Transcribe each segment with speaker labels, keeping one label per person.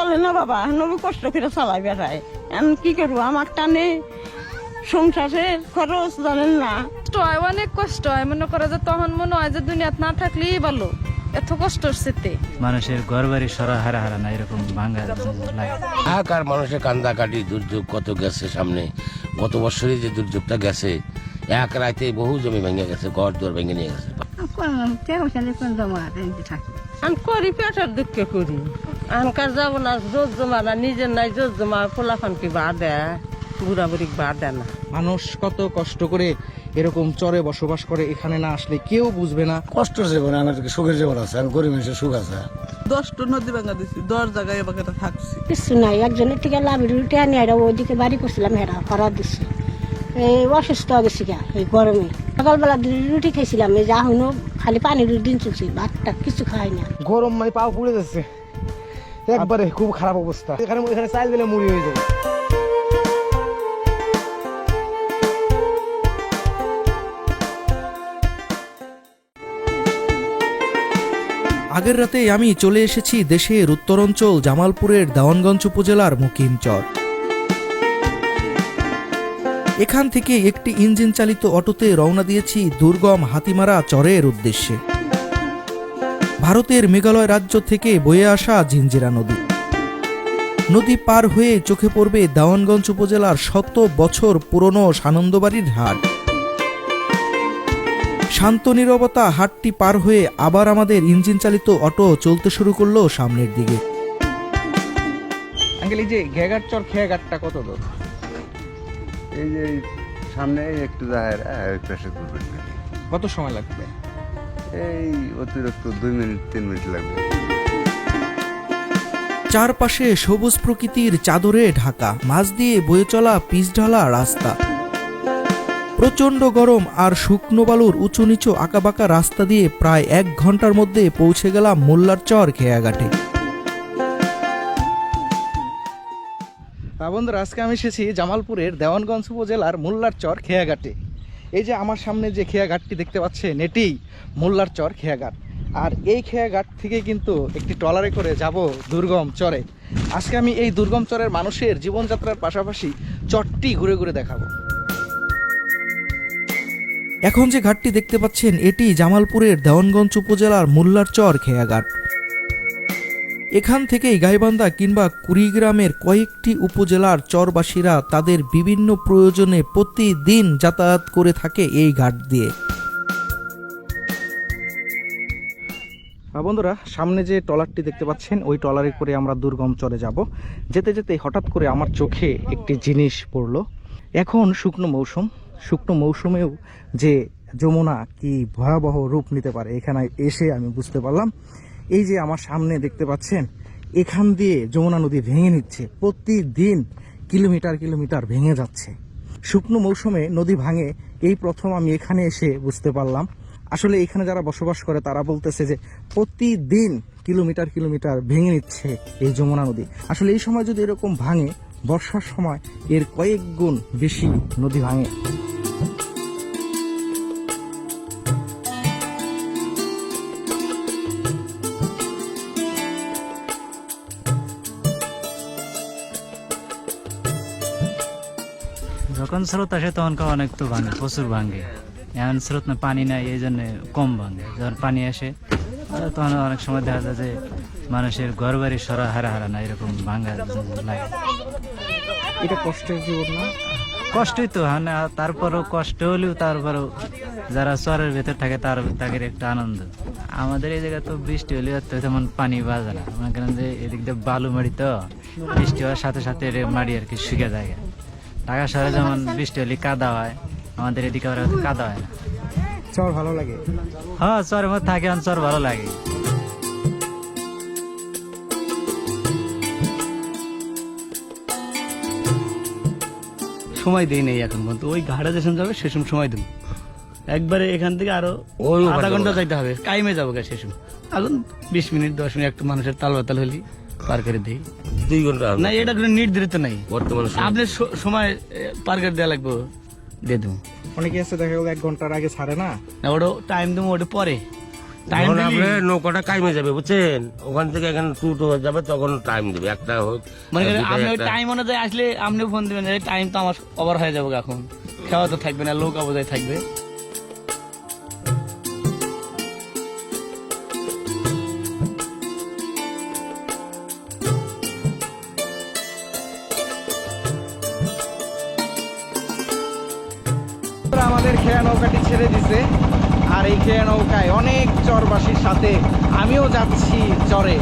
Speaker 1: চলে না বাবা, নবী কষ্ট করে চালাই বেড়ায়। এখন কি করবো, আমার টানে সংসারের খরচ জানেন না।
Speaker 2: কষ্ট হয়, অনেক কষ্ট হয়। মনে করে যে তখন মনে হয় যে দুনিয়াত না থাকলেই ভালো, এত কষ্ট হচ্ছে।
Speaker 3: মানুষের ঘর বাড়ি সরা হারা হারা না এরকম ভাঙ্গা লাগে।
Speaker 4: আর মানুষের কান্দাকাটি দুর্যোগ কত গেছে সামনে, গত বছরই যে দুর্যোগটা গেছে, এক রাতে বহু জমি ভেঙে গেছে, ঘর দুয়ার ভেঙে নিয়ে গেছে।
Speaker 1: আমি করি পেটের দুঃখে করি, আনকার যাবো না, জোর জমা না, নিজের নাই জোর জমা, পোলাফানকে বার দেয়, বুড়া বুড়ি বার দেয় না।
Speaker 5: মানুষ কত কষ্ট করে এরকম চরে বসবাস করে, এখানে না আসলে কেউ বুঝবে না।
Speaker 6: কষ্টের জীবনে আমার সুখের জীবন আছে, আমি গরিব মানুষের সুখ আছে।
Speaker 7: 10টা নদী ভাঙা দিচ্ছি, 10 জায়গায় এবার থাকছি।
Speaker 8: কিছু নাই, একজনের থেকে লাভের রুটি আনি ওইদিকে বাড়ি করছিলাম, হেরা করা দিচ্ছি। এই অসুস্থ হয়ে গেছি এই গরমে, সকালবেলা রুটি খাইছিলাম, এই যা হইনো খালি পানির দিন চলছি, ভাতটা কিছু খাই না।
Speaker 5: গরম মানে পাও পুড়ে যাচ্ছে একবারে, খুব খারাপ অবস্থা। এখানে চাল দিলে মুড়ি হয়ে যাবে।
Speaker 9: আগের রাতে আমি চলে এসেছি দেশের উত্তরাঞ্চল জামালপুরের দেওয়ানগঞ্জ উপজেলার মুকিমচর। এখান থেকে একটি ইঞ্জিন চালিত অটোতে রওনা দিয়েছি দুর্গম হাতিমারা চরের উদ্দেশ্যে। ভারতের মেঘালয় রাজ্য থেকে বয়ে আসা জিঞ্জিরা নদী। নদী পার হয়ে চোখে পড়বে দেওয়ানগঞ্জ উপজেলার 100 বছর পুরনো সানন্দবাড়ির হাট। শান্ত নীরবতা হাটটি পার হয়ে আবার আমাদের ইঞ্জিন চালিত অটো চলতে শুরু করলো সামনের দিকে।
Speaker 5: আঙ্কেল, এই যে ঘেঘাট চর খেয়াঘাটটা কত দূর?
Speaker 6: এই যে সামনে একটু যায়,
Speaker 5: কত সময় লাগবে?
Speaker 6: এই অতিরিক্ত 2 মিনিট 3 মিনিট লাগবে।
Speaker 9: চারপাশে সবুজ প্রকৃতির চাদরে ঢাকা, মাঝ দিয়ে বয়ে চলা পিচঢালা রাস্তা। প্রচণ্ড গরম আর শুকনো বালুর উঁচু নিচু আঁকাবাঁকা রাস্তা দিয়ে প্রায় 1 ঘন্টার মধ্যে পৌঁছে গেলাম মোল্লার চর খেয়াঘাটে।
Speaker 5: বন্ধুরা, আজকে আমি এসেছি জামালপুরের দেওয়ানগঞ্জ উপজেলার মোল্লার চর খেয়াঘাটে। এই যে আমার সামনে যে খেয়াঘাটটি দেখতে পাচ্ছেন, এটি মোল্লার চর খেয়াঘাট। আর এই খেয়াঘাট থেকে কিন্তু একটি ট্রলারে করে যাব দুর্গম চরে। আজকে আমি এই দুর্গম চরের মানুষের জীবনযাত্রার পাশাপাশি চরটি ঘুরে ঘুরে দেখাবো।
Speaker 9: এখন যে ঘাটটি দেখতে পাচ্ছেন, এটি জামালপুরের দেওয়ানগঞ্জ উপজেলার মোল্লার চর খেয়াঘাট। এখান থেকেই গাইবান্ধা কিংবা কুড়িগ্রামের কয়েকটি উপজেলার চরবাসীরা তাদের বিভিন্ন প্রয়োজনে প্রতিদিন যাতায়াত করে থাকে এই ঘাট দিয়ে।
Speaker 5: বন্ধুরা, সামনে যে ট্রলারটি দেখতে পাচ্ছেন, ওই ট্রলারে করে আমরা দুর্গম চরে যাব। যেতে যেতে হঠাৎ করে আমার চোখে একটি জিনিস পড়লো। এখন শুকনো মৌসুমেও যে যমুনা কি ভয়াবহ রূপ নিতে পারে, এখানে এসে আমি বুঝতে পারলাম। এই যে আমার সামনে দেখতে পাচ্ছেন, এখান দিয়ে যমুনা নদী ভেঙে নিচ্ছে, প্রতিদিন কিলোমিটার কিলোমিটার ভেঙে যাচ্ছে। শুকনো মৌসুমে নদী ভাঙে, এই প্রথম আমি এখানে এসে বুঝতে পারলাম। আসলে এখানে যারা বসবাস করে তারা বলতেছে যে প্রতিদিন কিলোমিটার কিলোমিটার ভেঙে নিচ্ছে এই যমুনা নদী। আসলে এই সময় যদি এরকম ভাঙে, বর্ষার সময় এর কয়েক গুণ বেশি নদী ভাঙে।
Speaker 3: যখন স্রোত আসে তখন অনেক তো ভাঙে, প্রচুর ভাঙে। এখন স্রোত না, পানি নাই, এই জন্য কম ভাঙে। যখন পানি আসে তখন অনেক সময় দেখা যায় যে মানুষের ঘর বাড়ি সরা হারা হারা না এরকম ভাঙা লাগে।
Speaker 5: এটা কষ্টের জীবন না?
Speaker 3: কষ্টই তো, হ্যাঁ। তারপরও কষ্ট হলেও তারপরও যারা চরের ভেতর থাকে তাদের একটা আনন্দ। আমাদের এই জায়গায় তো বৃষ্টি হলে তেমন পানি বাজে না, মনে করেন যে এদিক দিয়ে বালু মাটি, তো বৃষ্টি হওয়ার সাথে সাথে মাটি আর কি শুকে যায়। ঢাকা শহরে যেমন বৃষ্টি হলে কাদা হয়, আমাদের এদিকে আবার কাদা হয় না।
Speaker 5: চর ভালো লাগে?
Speaker 3: হ্যাঁ, চরের মধ্যে থাকে, চর ভালো লাগে।
Speaker 10: সময় দেই নেই এখন পর্যন্ত। ওই ঘাটে যেসব যাবে সেসব সময় দেবো, একবারে এখান থেকে আরো আধা ঘন্টা যাইতে হবে, টাইমে যাবো সেসব। এখন 20 মিনিট 10 মিনিট একটা মানুষের তাল বাতাল হলি পার করে দিই।
Speaker 4: 2 ঘন্টা
Speaker 10: না, এটা কোনো নির্ধারিত নাই
Speaker 4: বর্তমানে।
Speaker 10: আপনি সময় পার করে দেওয়া লাগবে, দিয়ে দেবো।
Speaker 5: অনেকে আছে দেখা গেল 1 ঘন্টার আগে ছাড়ে না,
Speaker 10: ওটা টাইম দেবো, ওটা পরে টাইম
Speaker 4: যখন আপনি নৌকাটা কাইমে যাবে বুঝছেন, ওখান থেকে এখানে টুটো হয়ে যাবে, তখন টাইম দেবে একটা হোক
Speaker 10: মানে
Speaker 4: দুইটা
Speaker 10: আপনি ওই
Speaker 4: একটা।
Speaker 10: টাইম অনুযায়ী আসলে আপনি ফোন দিবেন, এই টাইম তো আমার ওভার হয়ে যাবে এখন, খাওয়া তো থাকবে না, লোক অবদায় থাকবে।
Speaker 5: আমাদের খেয়া নৌকাটি ছেড়ে দিছে, আর এই খেয়া নৌকায় অনেক চরবাসীর সাথে আমিও যাচ্ছি চরে।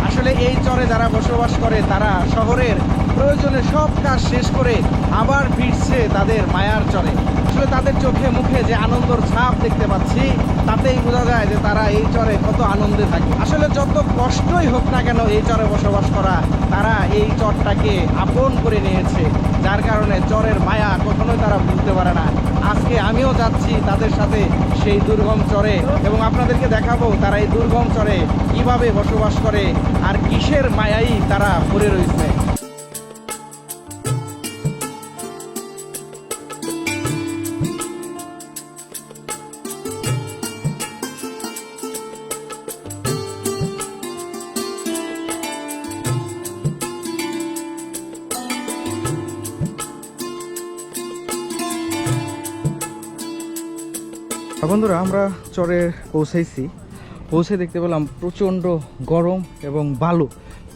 Speaker 5: আসলে এই চরে যারা বসবাস করে তারা শহরের প্রয়োজনে সব কাজ শেষ করে আবার ফিরছে তাদের মায়ার চরে। আসলে তাদের চোখে মুখে যে আনন্দর ছাপ দেখতে পাচ্ছি, তাতেই বোঝা যায় যে তারা এই চরে কত আনন্দে থাকে। আসলে যত কষ্টই হোক না কেন এই চরে বসবাস করা, তারা এই চরটাকে আপন করে নিয়েছে, যার কারণে চরের মায়া কখনোই তারা ভুলতে পারে না। আজকে আমিও যাচ্ছি তাদের সাথে সেই দুর্গম চরে, এবং আপনাদেরকে দেখাবো তারা এই দুর্গম চরে কিভাবে বসবাস করে আর কিসের মায়াই তারা পড়ে রয়েছে। বন্ধুরা, আমরা চরে পৌঁছে দেখতে পেলাম প্রচণ্ড গরম এবং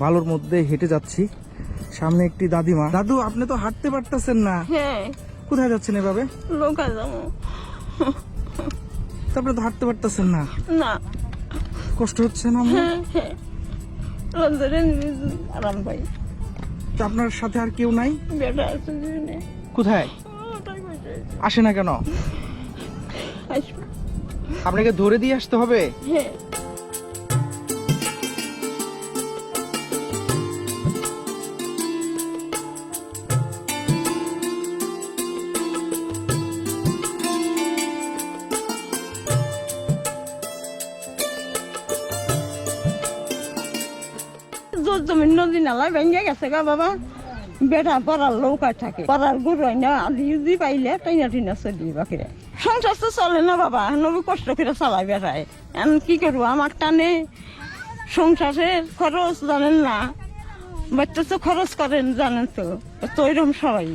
Speaker 5: বালুর মধ্যে হেঁটে যাচ্ছি। সামনে একটি দাদিমা। দাদু, আপনি তো হাঁটতে পারতেছেন না,
Speaker 1: হ্যাঁ,
Speaker 5: কোথায় যাচ্ছেন এভাবে?
Speaker 1: নৌকা যাবো
Speaker 5: তারপরে তো হাঁটতে পারতেছেন না,
Speaker 1: না।
Speaker 5: কষ্ট হচ্ছে না? আম্মু?
Speaker 1: হ্যাঁ, আরাম পাই।
Speaker 5: তো আপনার সাথে আর কেউ নাই?
Speaker 1: বেটা আছে জীবনে।
Speaker 5: কোথায়? আসে না কেন?
Speaker 1: আসবে।
Speaker 5: আপনাকে ধরে দিয়ে আসতে হবে?
Speaker 1: হ্যাঁ। জমিন নদী নালা ভেঙে গেছে গা বাবা। বেটা পড়ার নৌকায় থাকে, পড়ার গুরু হয় না, আদি উদি পাইলে টাইনা টিনা চলি বাকিরে। সংসার তো চলে না বাবা, নবী কষ্ট করে চালাই বেড়ায়। এখন কি করবো, আমার টানে সংসারের খরচ জানেন না, বাচ্চা তো খরচ করেন জানেন তো, তো এরকম সবাই।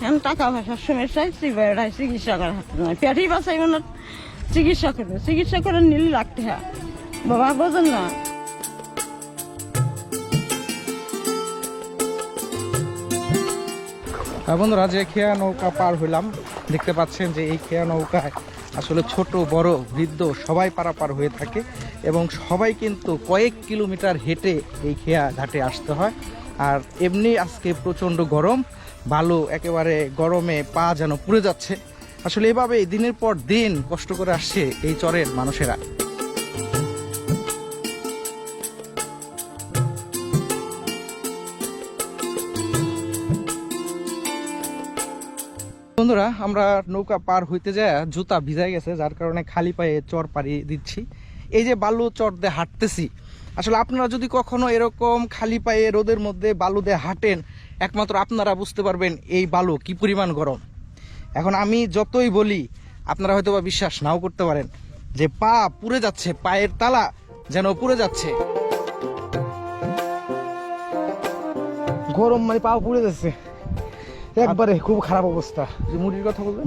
Speaker 1: এখন টাকা পয়সার সমস্যায় বেড়ায়, চিকিৎসা করার হাতে নয়, পেটেই বাঁচাই মানে চিকিৎসা করে নিলে লাগতে হয় বাবা, বোঝেন না।
Speaker 5: বন্ধুরা, যে খেয়া নৌকা পার হইলাম, দেখতে পাচ্ছেন যে এই খেয়া নৌকায় আসলে ছোট বড় বৃদ্ধ সবাই পারাপার হয়ে থাকে, এবং সবাই কিন্তু কয়েক কিলোমিটার হেঁটে এই খেয়া ঘাটে আসতে হয়। আর এমনি আজকে প্রচণ্ড গরম, বালু একেবারে গরমে পা যেন পুড়ে যাচ্ছে। আসলে এভাবেই দিনের পর দিন কষ্ট করে আসছে এই চরের মানুষেরা। বন্ধুরা, আমরা নৌকা পার হইতে যায় জুতা ভিজাই গেছে, যার কারণে খালি পায়ে চর পাড়ি দিচ্ছি। এই যে বালু চর দিয়ে হাঁটতেছি, আসলে আপনারা যদি কখনো এরকম খালি পায়ে রোদের মধ্যে বালু দিয়ে হাঁটেন, একমাত্র আপনারা বুঝতে পারবেন এই বালু কি পরিমাণ গরম। এখন আমি যতই বলি আপনারা হয়তো বা বিশ্বাস নাও করতে পারেন যে পা পুড়ে যাচ্ছে, পায়ের তালা যেন পুড়ে যাচ্ছে।
Speaker 11: গরম মানে পা পুড়ে যাচ্ছে একবারে, খুব খারাপ অবস্থা।
Speaker 5: মুড়ির কথা বলবেন?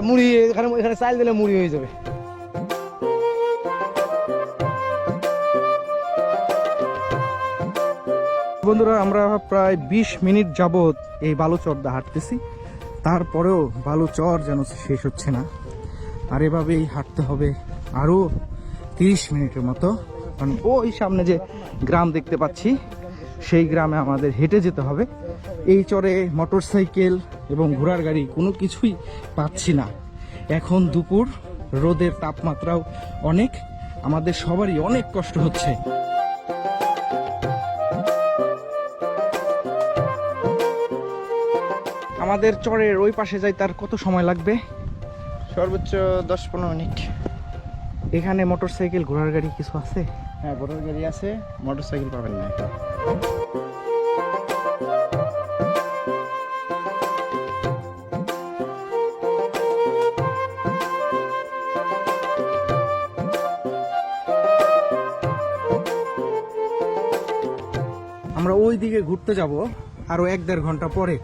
Speaker 11: মুড়ি এখানে চাল দিলে মুড়ি হয়ে যাবে।
Speaker 5: বন্ধুরা, আমরা প্রায় 20 মিনিট যাবত এই বালুচর দা হাঁটতেছি, তারপরেও বালুচর যেন শেষ হচ্ছে না। আর এভাবেই হাঁটতে হবে আরো 30 মিনিটের মতো। কারণ ওই সামনে যে গ্রাম দেখতে পাচ্ছি, সেই গ্রামে আমাদের হেঁটে যেতে হবে। এই চরে মোটরসাইকেল এবং ঘোড়ার গাড়ি কোনো কিছুই পাচ্ছি না। এখন দুপুর, রোদের তাপমাত্রাও অনেক, আমাদের সবারই অনেক কষ্ট হচ্ছে। আমাদের চরের ওই পাশে যাই তার কত সময় লাগবে?
Speaker 11: সর্বোচ্চ 10-15 মিনিট।
Speaker 5: এখানে মোটরসাইকেল ঘোড়ার গাড়ি কিছু আছে?
Speaker 11: হ্যাঁ, ঘোড়ার গাড়ি আছে, মোটরসাইকেল পাবেন না।
Speaker 5: আমরা ওই দিকে ঘুরতে যাব আরো 1-1.5 ঘন্টা পরে।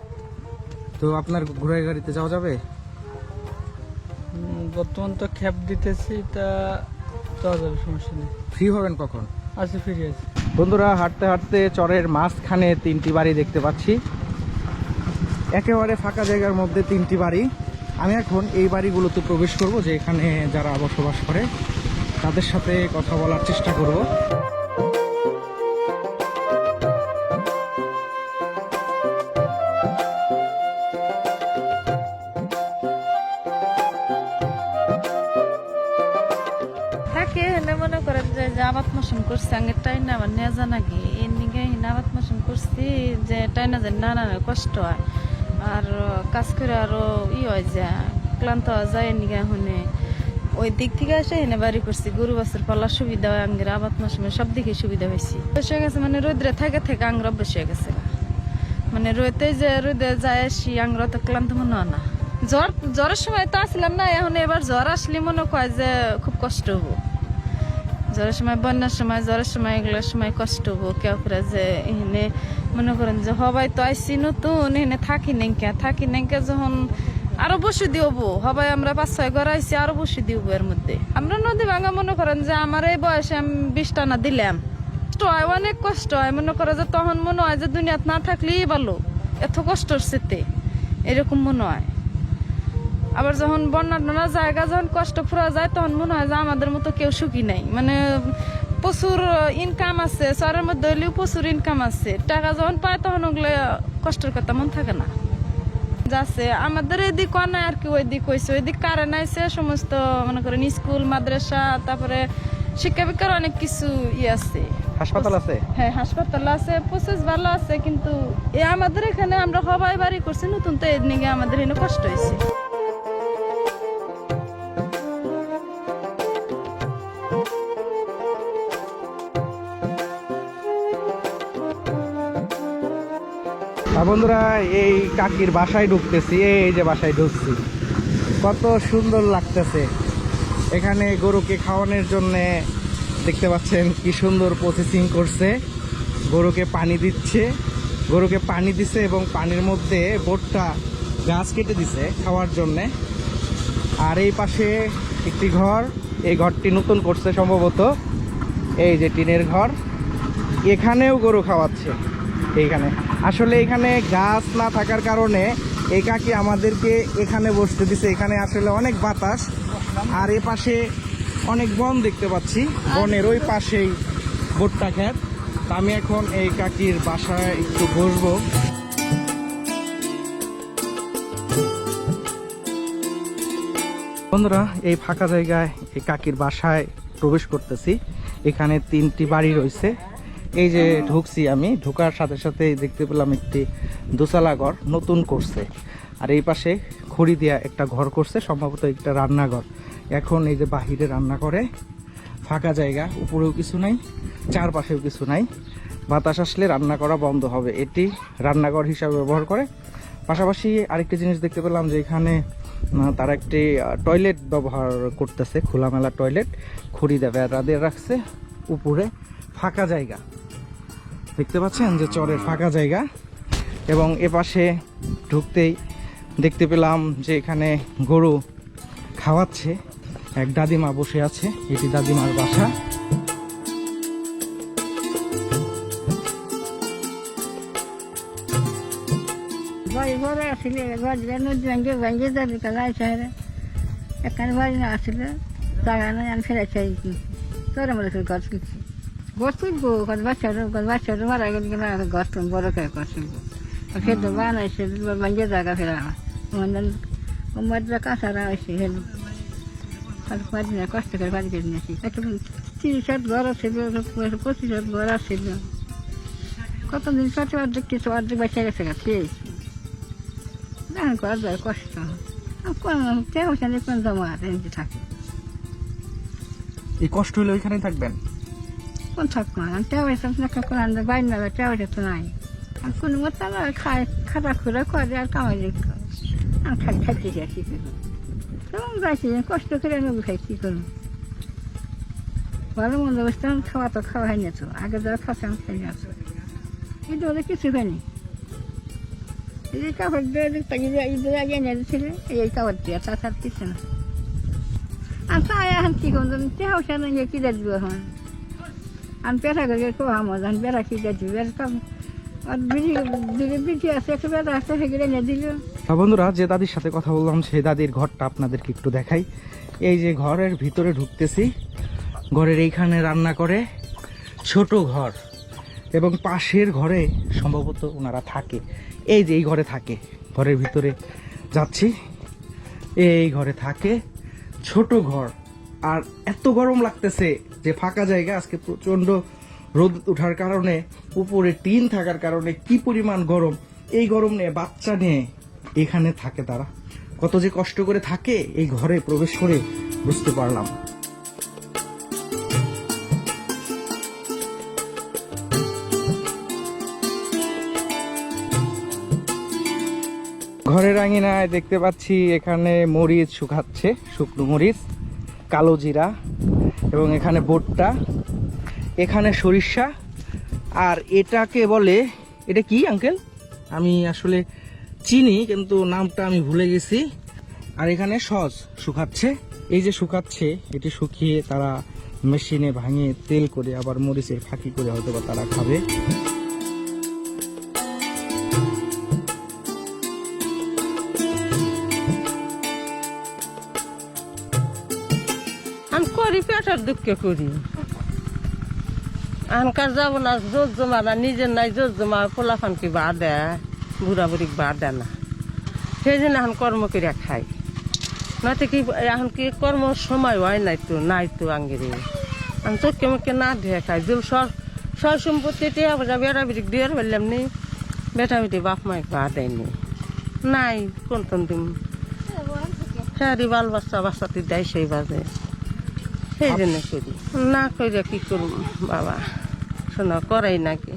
Speaker 5: তো আপনার ঘোড়ার গাড়িতে যাওয়া যাবে?
Speaker 10: বর্তমান তো ক্যাব দিতেছি, তা যাওয়া যাবে, সমস্যা নেই।
Speaker 5: ফ্রি হবেন কখন?
Speaker 10: আজকে ফিরে আসি।
Speaker 5: বন্ধুরা, হাঁটতে হাঁটতে চরের মাঝখানে 3টি বাড়ি দেখতে পাচ্ছি। একেবারে ফাঁকা জায়গার মধ্যে 3টি বাড়ি। আমি এখন এই বাড়িগুলোতে প্রবেশ করব, যে এখানে যারা বসবাস করে তাদের সাথে কথা বলার চেষ্টা করব।
Speaker 2: থাকে হেনে মনে করেন যে আবাদ মোশন করছে আগের টাইনা আমার নিয়ে জানা কি এর নিগে হিনে আবাদ মোশন করছি যে টাইনা যে নানা কষ্ট হয় আর কাজ করে আরো হয় যে ক্লান্ত হওয়া যায় নিগে হনে ওই দিক থেকে এসে হেনে বাড়ি করছি। গরু বাছুর পালার সুবিধা হয়, আঙ্গের আবাদ মৌসুমে সব দিকে সুবিধা হয়েছে। বসে গেছে মানে রোদ্রে থেকে থেকে আংরা বসে গেছে, মানে রোদে যে রোদে যায় আসি আংরা তো ক্লান্ত মনে হয় না। জ্বরের সময় তো আসলাম না, এখন এবার জ্বর আসলে মনে হয় যে খুব কষ্ট হবো। জ্বরের সময়, বন্যার সময়, জ্বরের সময়, এগুলোর সময় কষ্ট হবো। কেউ করে যে এখানে মনে করেন যে হবাই তো আইসি নতুন, এখানে থাকি নেঙ্কা যখন আরো বসে দিবো হবাই, আমরা 5-6 ঘর আইসি আরো বসে দিব। এর মধ্যে আমরা নদী ভাঙা মনে করেন যে আমার এই বয়সে আমি 20 টানা দিলাম, কষ্ট হয়, অনেক কষ্ট হয়। মনে করে যে তখন মনে হয় যে দুনিয়াত না থাকলেই ভালো, এত কষ্টর সেতে এরকম মনে হয়। আবার যখন বন্যা জায়গা যখন কষ্ট ফুরা যায় তখন মনে হয় যে আমাদের মতো কেউ সুখী নাই। মানে প্রচুর ইনকাম আছে, শহরের মধ্যে হইলেও প্রচুর ইনকাম আছে, টাকা যখন পায় তখন ওগুলো কষ্টের কথা মন থাকে না। যাচ্ছে আমাদের এদিক নাই আর কি, ওই দিক হয়েছে, ওই দিক কারেন্ট আইসে, সমস্ত মনে করেন স্কুল মাদ্রাসা, তারপরে শিক্ষা বিক্ষার অনেক কিছু আছে।
Speaker 5: হাসপাতাল আছে?
Speaker 2: হ্যাঁ, হাসপাতাল আছে, প্রসেস ভালো আছে। কিন্তু আমাদের এখানে আমরা সবাই বাড়ি করছি নতুন, তো এর নিয়ে আমাদের এখানে কষ্ট হয়েছে।
Speaker 5: বন্ধুরা, এই কাকির বাসায় ঢুকতেছি। এই যে বাসায় ঢুকছি, কত সুন্দর লাগতেছে। এখানে গরুকে খাওয়ানোর জন্য দেখতে পাচ্ছেন কি সুন্দর প্রসেসিং করছে। গরুকে পানি দিচ্ছে, গরুকে পানি দিছে এবং পানির মধ্যে ভুট্টা গাছ কেটে দিছে খাওয়ার জন্যে। আর এই পাশে একটি ঘর, এই ঘরটি নতুন করছে সম্ভবত, এই যে টিনের ঘর, এখানেও গরু খাওয়াচ্ছে। এইখানে আসলে এখানে গাছ না থাকার কারণে এই কাকি আমাদেরকে এখানে বসতে দিছে। এখানে আসলে অনেক বাতাস, আর এ পাশে অনেক বন দেখতে পাচ্ছি, বনের ওই পাশেই ভুট্টা ক্ষেত। আমি এখন এই কাকির বাসায় একটু বসবো। বন্ধুরা, এই ফাঁকা জায়গায় এই কাকির বাসায় প্রবেশ করতেছি। এখানে 3টি বাড়ি রয়েছে। এই যে ঢুকছি আমি, ঢোকার সাথে সাথে দেখতে পেলাম একটি দোতলা ঘর নতুন করছে, আর এই পাশে খড়ি দিয়া একটা ঘর করছে, সম্ভবত একটা রান্নাঘর। এখন এই যে বাহিরে রান্না করে, ফাঁকা জায়গা, উপরেও কিছু নাই, চারপাশেও কিছু নাই। বাতাস আসলে রান্না করা বন্ধ হবে, এটি রান্নাঘর হিসাবে ব্যবহার করে। পাশাপাশি আরেকটি জিনিস দেখতে পেলাম যে এখানে তারা একটি টয়লেট ব্যবহার করতেছে, খোলামেলা টয়লেট, খড়ি দিয়ে বেড়া দিয়ে রাখছে। উপরে ফাঁকা জায়গা দেখতে পাচ্ছেন, যে চরের ফাঁকা জায়গা। এবং এপাশে ঢুকতেই দেখতে পেলাম যে এখানে গরু খাওয়াচ্ছে, এক দাদিমা বসে আছে, এটি দাদিমার বাসা।
Speaker 8: ঘরে আসলে নদী ভেঙে যাবে কালাই শহরে এখানে বাড়ি না আসলে জায়গা নয়, আমি ফেরাই চাই কি তোর আমরা ঘর কিনছি, ঘর তুলবো, বাচ্চারা মারা গেলে ঘর বড় করে ঘর তুলবো, ফের বানাইছে ভেঙে জায়গা ফেরা মধ্যে কাঁচারা হয়েছে হেলু বাড়ি না, কষ্ট করে বাড়ি করে নিয়েছি। একটা 30 ঘর ছিল, 25 ঘর ছিল, কতদিন কত অর্ধেক কিছু অর্ধেক বাচ্চা গেছে গেছে কষ্ট কোন জমা থাকে।
Speaker 5: এই কষ্ট হলে ওইখানে থাকবেন?
Speaker 8: কোন থাকবো বাইরে না, তো নাই, কোনো মতো খায়, খাটা খুঁড়া করে আর কামাই আমি খালি খাইতেছি আর কি করবো, তখন যাইছি কষ্ট করে নবী খাই কি করবো। ভালো মন্দ বসতাম, খাওয়া তো খাওয়া হয়নি, তো আগে যারা খাচ্ছি আমি খাই না। কিন্তু ওদের কিছু হয়নি। এই যে কাপড় দিয়ে ঈদের আগে এনে দিয়েছিল, এই কাপড় দিয়ে তাছাড়া কিছু না। আর তাই এখন কি করুন, তেহাউসা নিয়ে কি দিব এখন? আমি পেটা করে কোহা মজান বেড়া কি দিব আর বিটি আছে, একটু বেড়া আছে, সেগুলো এনে দিল।
Speaker 5: বন্ধুরা, যে দাদির সাথে কথা বললাম সেই দাদির ঘরটা আপনাদেরকে একটু দেখাই। এই যে ঘরের ভিতরে ঢুকতেছি, ঘরের এইখানে রান্না করে, ছোট ঘর, এবং পাশের ঘরে সম্ভবত ওনারা থাকে। এই যে এই ঘরে থাকে, ঘরের ভিতরে যাচ্ছি, এই ঘরে থাকে, ছোট ঘর। আর এত গরম লাগতেছে যে ফাঁকা জায়গা, আজকে প্রচন্ড রোদ ওঠার কারণে, উপরে টিন থাকার কারণে কি পরিমাণ গরম। এই গরম নিয়ে বাচ্চা নিয়ে এখানে থাকে তারা, কত যে কষ্ট করে থাকে এই ঘরে প্রবেশ করে বুঝতে পারলাম। ঘরের আঙিনায় দেখতে পাচ্ছি এখানে মরিচ শুকাচ্ছে, শুকনো মরিচ, কালো জিরা, এবং এখানে ভুট্টা, এখানে সরিষা, আর এটাকে বলে, এটা কি আঙ্কেল? আমি আসলে চিনি কিন্তু নামটা আমি ভুলে গেছি। আর এখানে সস শুকাচ্ছে, এই যে শুকাচ্ছে, এটি শুকিয়ে তারা মেশিনে ভাঙিয়ে তেল করে আবার মরিচের ফাঁকি করে হয়তো বা তারা খাবে।
Speaker 1: আমি করি পেটের দুঃখে করি, আনকার যাবো না, জোর জমা না, নিজের নাই জোর জমা, পোলাফানকে বা দেয়, বুড়া বুড়ি বা দেয় না, সেই জন্য এখন কর্ম করে খাই। নয়তো কি এখন কি কর্ম সময় হয় নাই তো আঙ্গিরে, আমি চোখে মুখে না দিয়ে খাই। জল সর সম্পত্তি টিয়া পয়সা বেড়া বিড়ি দিয়ে ফেললাম নি, বেটা বেটি বাপ মাই বা দেয়নি, নাই কোন দিন হ্যাঁ বাল বাচ্চাটি দেয় সেই বাজে, সেই জন্য করি না, করে কি করব বাবা, শোনা করাই নাকি।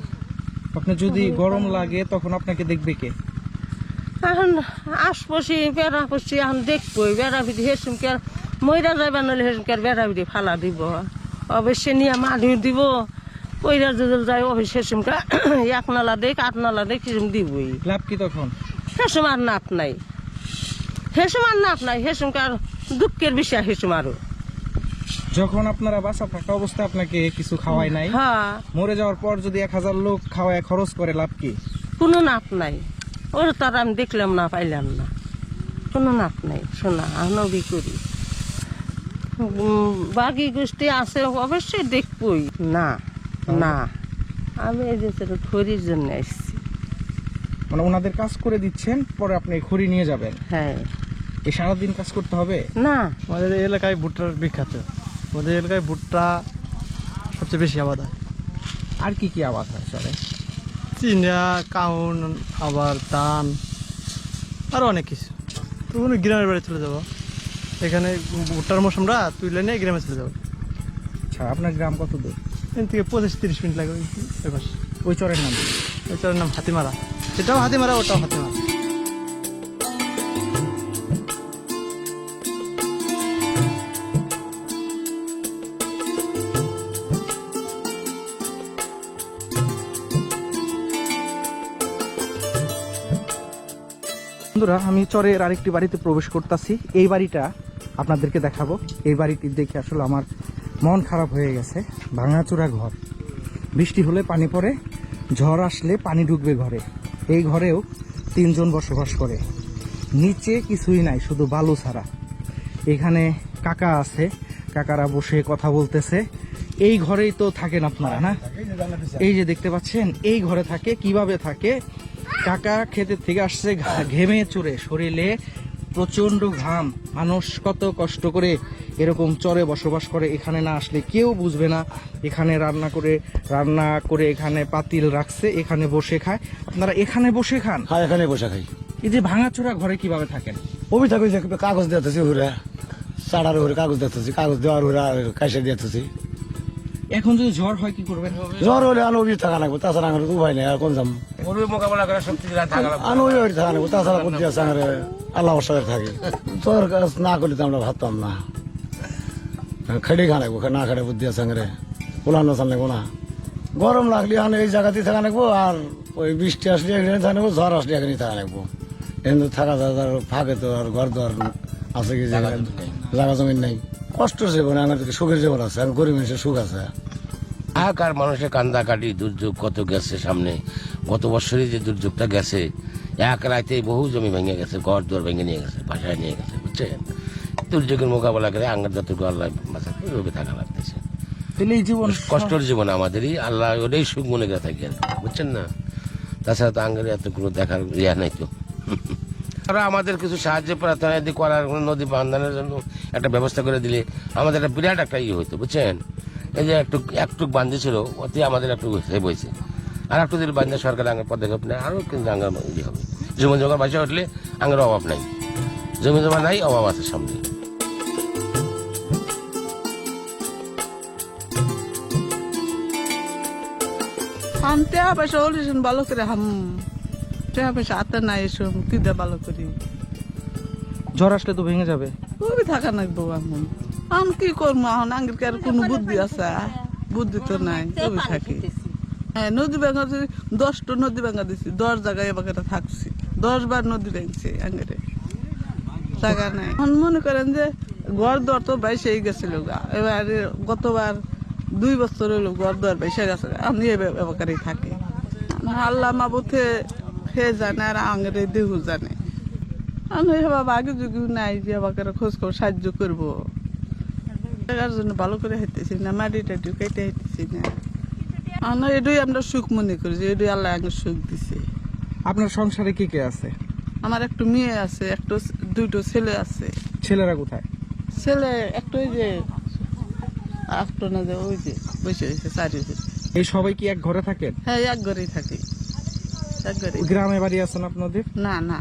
Speaker 5: আপনি যদি গরম লাগে তখন আপনাকে দেখবে কে?
Speaker 1: এখন আশপাশি বেড়া পড়ছি, এখন দেখবই বেড়া ভিড়ি, হেসুমকে আর ময়রা যাবে নাহলে হেসুমকে আর বেড়া ভিড়ি ফালা দিব, অবশ্যই নিয়ে মানিয়ে দিব। কইরা যদি যায় অবশ্যই হেসুমকে 1 নালা দেখ 8 নালা দেখ হেসুম দিবই।
Speaker 5: লাভ কি তখন?
Speaker 1: হেসুম আর নাপ নাই, হেসুমকে আর দুঃখের বিষয় হেসুম আরো।
Speaker 5: যখন আপনারা বাসা থাকা অবস্থায় আপনাকে কিছু খাওয়াই নাই,
Speaker 1: হ্যাঁ,
Speaker 5: মরে যাওয়ার পর যদি 1000 লোক খাওয়ায় খরচ করে, লাভ কি?
Speaker 1: কোনো নাপ নাই, ওর তার আমি দেখলাম না, পাইলাম না, কোনো নাপ নাই। শোনা আনবি করি, বাকি গোষ্ঠী আছে অবশ্যই দেখবই না, না আমি এই যে খড়ির জন্য এসছি।
Speaker 5: মানে ওনাদের কাজ করে দিচ্ছেন, পরে আপনি খড়ি নিয়ে যাবেন?
Speaker 1: হ্যাঁ।
Speaker 5: এই সারাদিন কাজ করতে হবে
Speaker 1: না?
Speaker 10: আমাদের এলাকায় ভুট্টার বিখ্যাত, আমাদের এলাকায় ভুট্টা সবচেয়ে বেশি আবাদ হয়।
Speaker 5: আর কি কি আবাদ হয়? চলে
Speaker 10: চিনা, কাউন, আবার ধান, আরো অনেক কিছু। তো গ্রামের বাড়ি চলে যাবো, এখানে ভুট্টার মৌসুমরা তুলে নিয়ে গ্রামে চলে যাবো।
Speaker 5: আচ্ছা, আপনার গ্রাম কত দূর?
Speaker 10: এখান থেকে 25-30 মিনিট লাগে।
Speaker 5: ওই চরের নাম?
Speaker 10: ওই চরের নাম হাতিমারা, এটাও হাতিমারা, ওটাও হাতিমারা।
Speaker 5: বন্ধুরা, আমি চরের আরেকটি বাড়িতে প্রবেশ করতেছি। এই বাড়িটা আপনাদেরকে দেখাবো। এই বাড়িটি দেখে আসলে আমার মন খারাপ হয়ে গেছে। ভাঙাচোরা ঘর, বৃষ্টি হলে পানি পড়ে, ঝড় আসলে পানি ঢুকবে ঘরে। এই ঘরেও 3 জন বসবাস করে, নিচে কিছুই নাই, শুধু বালু ছাড়া। এখানে কাকা আছে, কাকারা বসে কথা বলতেছে। এই ঘরেই তো থাকেন আপনারা, না? এই যে দেখতে পাচ্ছেন, এই ঘরে থাকে। কিভাবে থাকে? কাকা ক্ষেতের থেকে আসছে, ঘেমে চড়ে, শরীরে প্রচন্ড ঘাম। মানুষ কত কষ্ট করে এরকম চরে বসবাস করে, এখানে না আসলে কেউ বুঝবে না। এখানে রান্না করে এখানে পাতিল রাখছে, এখানে বসে খায়। আপনারা এখানে বসে খান?
Speaker 11: হ্যাঁ, এখানে বসে খাই।
Speaker 5: এই যে ভাঙাচোরা ঘরে কিভাবে থাকেন?
Speaker 11: ওবি থাকি, কাগজ দিতেছি, হুরা চাড়ার হুরে কাগজ দিতেছি, কাগজ দেওয়ার হুরা কাইসে দিতেছি।
Speaker 5: এখন যদি ঝড় হয় কি করবেন?
Speaker 11: জ্বর হলে আনো ওবি থাকা লাগবে, তাছাড়া আমার উপায় নেই। আর কোন যাম,
Speaker 4: মোকাবেলা করার শক্তি
Speaker 11: আনো ওই থাকা লাগবে, তাছাড়া বুদ্ধি আছে আমার, আল্লাহ সাথে থাকি। জ্বর কাজ না করলে তো আমরা ভাবতাম না, খেড়ে খা লাগবো, না খেড়ে বুদ্ধি আছে আমার, ওলানো চাল লাগবো না। গরম লাগলে এখন এই জায়গাতেই থাকা লাগবো, আর ওই বৃষ্টি আসলে এখানে থাকা লাগবো, ঝড় আসলে এখানে থাকা লাগবো। এখানে থাকা যায়, ফাঁকে তো আর ঘর দোয়ার আছে কি জায়গা জমিন নাই। কষ্টের জীবন, আমার সুখের জীবন আছে, আর গরিব মানুষের সুখ আছে।
Speaker 4: আর মানুষের কান্দাকাটি দুর্যোগ কত গেছে সামনে, গত বছরই যে দুর্যোগটা গেছে, এক রাতে বহু জমি ভেঙে গেছে, ঘর দুয়ার ভেঙে নিয়ে গেছে, বাসায় নিয়ে গেছে, বুঝছেন। দুর্যোগের মোকাবেলা করে আঙ্গার যতটুকু আল্লাহ বাঁচাতে রোগে থাকা লাগতেছে।
Speaker 5: এই জীবন
Speaker 4: কষ্টের জীবন আমাদেরই, আল্লাহ ওটাই সুখ মনে করে থাকি আর কি, বুঝছেন না। তাছাড়া তো আঙ্গারে এতগুলো দেখার ইয়া নাই তো। আর আমাদের কিছু সাহায্য প্রার্থনা যদি করার, নদী বান্ধানোর জন্য একটা ব্যবস্থা করে দিলে আমাদের একটা বিরাট একটা ইয়ে হইতো, বুঝছেন। এই যে একটু বান্ধে ছিল, ওতে আমাদের একটু সেভ হয়েছে। আর একটু যদি বান্ধে সরকার আঙ্গার পদক্ষেপ নেয়, আরও কিন্তু আঙ্গার ইয়ে হবে। জমি জমার বাসা উঠলে আঙ্গার অভাব নাই, জমি জমা নাই, অভাব আছে সামনে।
Speaker 7: টাকা পয়সা হলে ভালো করে টাকা পয়সা হাতে নাই, এসব কি দিয়ে ভালো করি।
Speaker 5: ঝড় আসলে তো ভেঙে যাবে।
Speaker 7: খুবই থাকা লাগবো এখন। এখন কি করবো, এখন আঙ্গের কি আর কোনো বুদ্ধি আছে? বুদ্ধি তো নাই, খুবই থাকি। হ্যাঁ, নদী ভাঙা 10টা নদী ভাঙা দিছি, 10 জায়গায় এবার থাকছি, 10 বার নদী ভেঙছে আঙ্গেরে, জায়গা নাই। এখন মনে করেন যে ঘর দর তো বাইসেই গেছিল, এবার গতবার 2 বছর হলো ঘর দর বাইসে গেছে, আমি এবারই থাকি। আল্লাহ মাবুথে ফে জানে আর আঙ্গেরে দেহু জানে। আমি বাবা আগে যুগিও নাই যে আমাকে খোঁজ খবর সাহায্য করবো, টাকার জন্য ভালো করে হাইতেছি না, মাটি টাটি কেটে হাইতেছি না। আমরা এটাই আমরা সুখ মনে করি যে এটাই আল্লাহ আগে সুখ দিছে।
Speaker 5: আপনার সংসারে কি কে আছে?
Speaker 7: আমার একটা মেয়ে আছে, একটা 2টো ছেলে আছে।
Speaker 5: ছেলেরা কোথায়?
Speaker 7: ছেলে একটা ওই যে আসতো না, যে ওই যে বসে রয়েছে চারিদিকে।
Speaker 5: এই সবাই কি এক ঘরে থাকেন?
Speaker 7: হ্যাঁ, এক ঘরেই থাকি, এক ঘরে।
Speaker 5: গ্রামে বাড়ি আছেন আপনাদের?
Speaker 7: না না।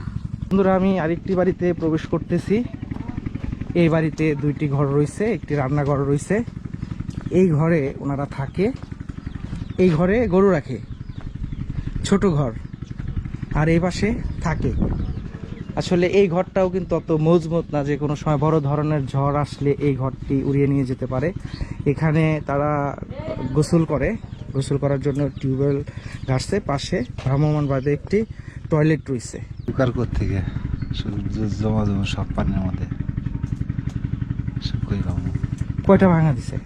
Speaker 5: বন্ধুরা, আমি আরেকটি বাড়িতে প্রবেশ করতেছি। এই বাড়িতে 2টি ঘর রয়েছে, একটি রান্নাঘর রয়েছে। এই ঘরে ওনারা থাকে, এই ঘরে গরু রাখে, ছোট ঘর, আর এই পাশে থাকে। আসলে এই ঘরটাও কিন্তু অত মজবুত না যে কোনো সময় বড় ধরনের ঝড় আসলে এই ঘরটি উড়িয়ে নিয়ে যেতে পারে। এখানে তারা গোসল করে, গোসল করার জন্য টিউবওয়েল ঘাটছে, পাশে ভ্রাম্যমাণ বাদে একটি টয়লেট রয়েছে।
Speaker 6: দরকার করতে গিয়ে জমা জমা সব পানির মধ্যে সব কই পাবো।
Speaker 5: কয়টা ভাঙা দিছে?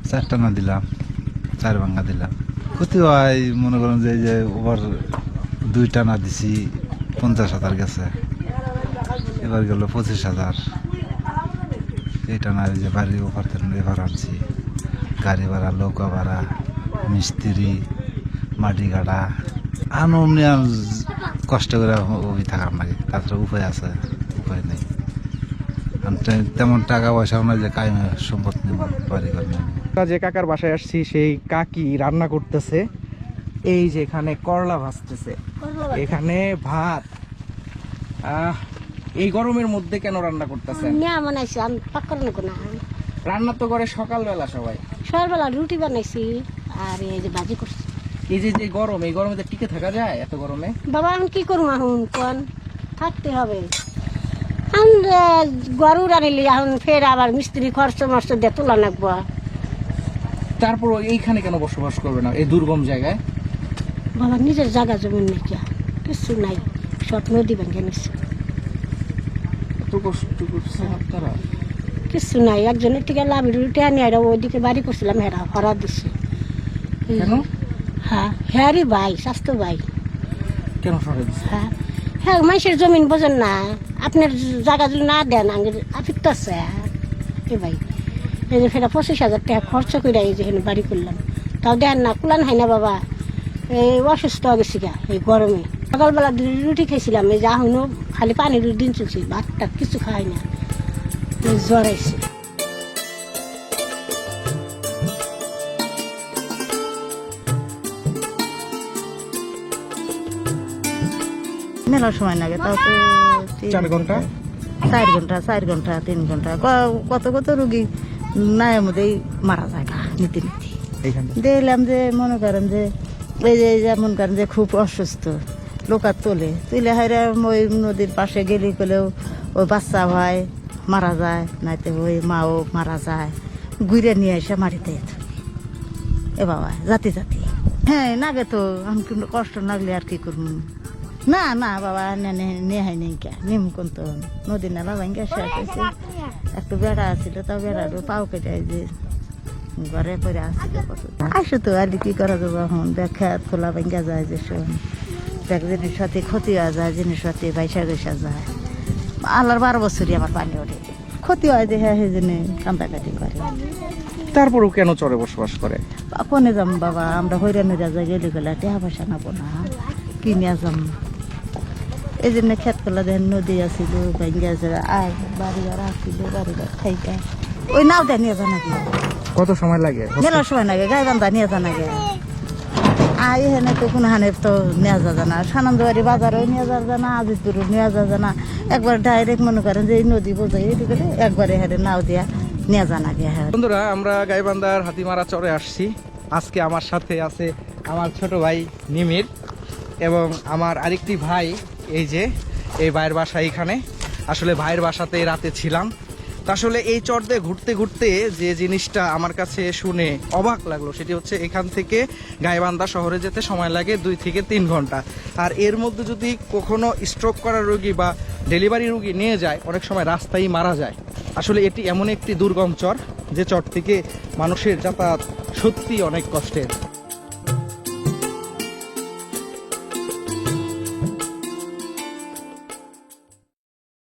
Speaker 6: 4টা না দিলাম, 4 ভাঙা দিলাম। ক্ষতি হয় মনে করেন যে ওভার 2টা না দিছি 50,000 গেছে, এবার গেল 25,000। এটা না যে বাড়ি ওভার এবার আনছি, গাড়ি ভাড়া, নৌকা ভাড়া, মিস্ত্রি, মাটি গাড়া, আনুনিয়া কষ্ট করে ওই থাকার লাগে। তাছাড়া উপায় আছে? উপায় নেই। তেমন টাকা পয়সাও না যে কায়েমে সম্পদ নেব, বাড়ি ঘর নেব।
Speaker 5: যে কাকার বাসায় আসছি, সেই কাকি রান্না করতেছে। এই যে এখানে করলা ভাজতেছে, এখানে ভাত। এই গরমের মধ্যে কেন রান্না করতেছেন?
Speaker 8: বানাইছি আমি পাক্কা না,
Speaker 5: রান্না তো করে সকালবেলা সবাই।
Speaker 8: সকালবেলা রুটি বানাইছি আর এই যে ভাজি করছি।
Speaker 5: এই যে গরম, এই গরমে টিকে থাকা যায় এত গরমে?
Speaker 8: বাবা এখন কি করবো, এখন কোন থাকতে হবে। গরু রানিলি এখন ফের আবার মিস্ত্রি খরচ মরচ দিয়ে তোলা লাগবো।
Speaker 5: তারপর এইখানে কেন বসবাস করবে না এই দুর্গম জায়গায়?
Speaker 8: বাবা নিজের জায়গা জমি নেই, কিছু নাই, সব নদী ভেঙে নিচ্ছে। কিছু নাই, একজনের থেকে লাভের উঠে আনি ওইদিকে বাড়ি করছিলাম, হেরা হরা দিচ্ছে। হ্যাঁ, হ্যারি ভাই, স্বাস্থ্য ভাই।
Speaker 5: কেন সরাই দিচ্ছে?
Speaker 8: হ্যাঁ হ্যাঁ, মানুষের জমিন বোঝেন না, আপনার জায়গা যদি না দেন আগে আফিক তো আছে। এ ভাই, এই যে ফেরা 25,000 টাকা খরচ করে এই যে বাড়ি করলাম, তাও দেন না, কুলান হয় না বাবা। এই অসুস্থ হয়ে গেছি গা এই গরমে। সকালবেলা রুটি খাইছিলাম, এই যা হইনো খালি পানির দিন চলছি, ভাতটা কিছু খাই না, জ্বর আইছে।
Speaker 1: মেলার সময় লাগে, তাও তো
Speaker 5: 4 ঘন্টা,
Speaker 1: 4 ঘন্টা, 4 ঘন্টা, 3 ঘন্টা, কত কত রুগী নায়ের মধ্যেই মারা যায় নীতি নীতি। দেখলাম যে মনে করেন যে এই যে যেমন করেন যে খুব অসুস্থ লোকার তুলে হাইরা ওই নদীর পাশে গেলে গেলেও ওই বাচ্চা হয় মারা যায়, নাইতে ওই মাও মারা যায়, ঘুরে নিয়ে এসে মারিতে এ বাবা জাতি জাতি।
Speaker 8: হ্যাঁ নাগে তো আমি কিন্তু কষ্ট লাগলে আর কি করবো না না বাবা নেহাই নেই কে নিম কোন তো নদী নালা ভাঙ্গা শেষ হয়েছে একটু বেড়া আছিল তা বেড়ারও পাও কেটে যে ঘরে পরে আসছিল কত আসো তো আর কি করা যাবো এখন দেখ খেত খোলা ভাঙ্গা যায় যে দেখ জিনিস সাথে ক্ষতি হয়ে যায় জিনিস সাথে বাইসা গৈসা যায় আল্লাহর 12 বছরই আমার পানি ওঠে ক্ষতি হয় যে হ্যাঁ সেই জন্য কান্দাকাটি করে
Speaker 5: তারপরেও কেন চরে বসবাস করে?
Speaker 8: কোনে যাম বাবা আমরা হইরানি রাজা গেলে গেলে টাকা পয়সা নাবো না কিনে যাম এই জন্য খেত করলা দেখেন নদী আসিল ভাঙ্গা যায় আর বাড়িঘর আসিল বাড়িঘর খাইকা ওই নাও দেয় নিয়ে যান নাকি
Speaker 5: কত সময় লাগে?
Speaker 8: মেলার সময় লাগে গাই বান্ধা নিয়ে যান আগে আর এখানে তো কোনো হানে তো নেওয়া যাবে না সানন্দবাড়ি বাজারেও নিয়ে যাওয়া যায় না আজিতপুরও নিয়ে যাওয়া যায় না একবার ডাইরেক্ট মনে করেন যে এই নদী বোঝাই এটি করে একবারে হারে নাও দিয়া নিয়ে যান আগে। হ্যাঁ
Speaker 5: বন্ধুরা, আমরা গাইবান্ধার হাতিমারা চরে আসছি। আজকে আমার সাথে আছে আমার ছোট ভাই নিমির এবং আমার আরেকটি ভাই, এই যে এই ভাইয়ের বাসা এইখানে। আসলে ভাইয়ের বাসাতে রাতে ছিলাম। তো আসলে এই চর দিয়ে ঘুরতে ঘুরতে যে জিনিসটা আমার কাছে শুনে অবাক লাগলো সেটি হচ্ছে এখান থেকে গাইবান্ধা শহরে যেতে সময় লাগে 2 থেকে 3 ঘন্টা। আর এর মধ্যে যদি কখনো স্ট্রোক করা রোগী বা ডেলিভারি রোগী নিয়ে যায় অনেক সময় রাস্তায় মারা যায়। আসলে এটি এমন একটি দুর্গম চর যে চর থেকে মানুষের যাতায়াত সত্যি অনেক কষ্টের।